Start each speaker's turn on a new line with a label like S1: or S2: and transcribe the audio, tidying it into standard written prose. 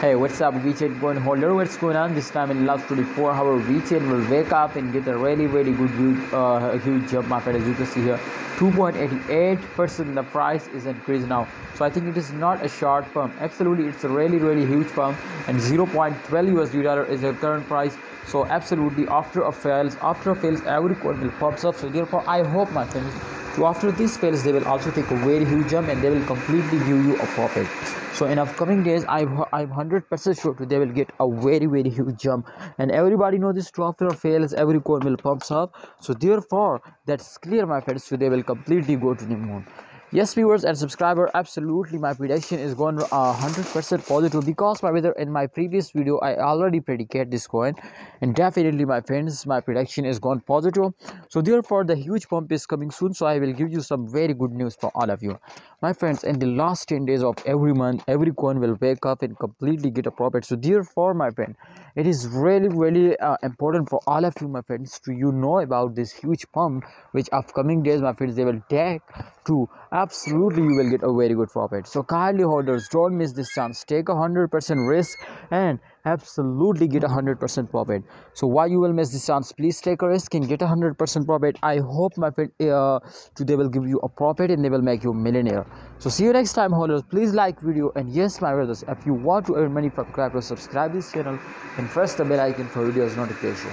S1: Hey, what's up, Vechain coin holder? What's going on? This time in last 24 hours, Vechain will wake up and get a really good huge jump market. As you can see here, 2.88% the price is increased now. So I think it is not a short pump. Absolutely, it's a really huge pump, and 0.12 USD dollar is the current price. So absolutely, after fails, every coin will pops up. So therefore, I hope, my friends, so after this fails, they will also take a very huge jump and they will completely give you a profit. So in upcoming days, I'm 100% sure they will get a very huge jump. And everybody know this, after fails, every coin will pumps up. So therefore, that's clear, my friends. So they will completely go to the moon. Yes, viewers and subscriber, absolutely my prediction is going 100% positive, because in my previous video I already predicted this coin, and definitely, my friends, my prediction is gone positive. So therefore the huge pump is coming soon. So I will give you some very good news for all of you, my friends. In the last 10 days of every month, every coin will wake up and completely get a profit. So therefore, my friend, it is really important for all of you, my friends, to know about this huge pump, which upcoming days, my friends, they will take to absolutely you will get a very good profit. So kindly holders, don't miss this chance. Take 100% risk and absolutely get 100% profit. So why you will miss this chance? Please take a risk and get 100% profit. I hope, my friend, they will give you a profit and they will make you a millionaire. So see you next time, holders. Please like video, and yes, my brothers, if you want to earn money from crypto, subscribe this channel and press the bell icon for videos notification.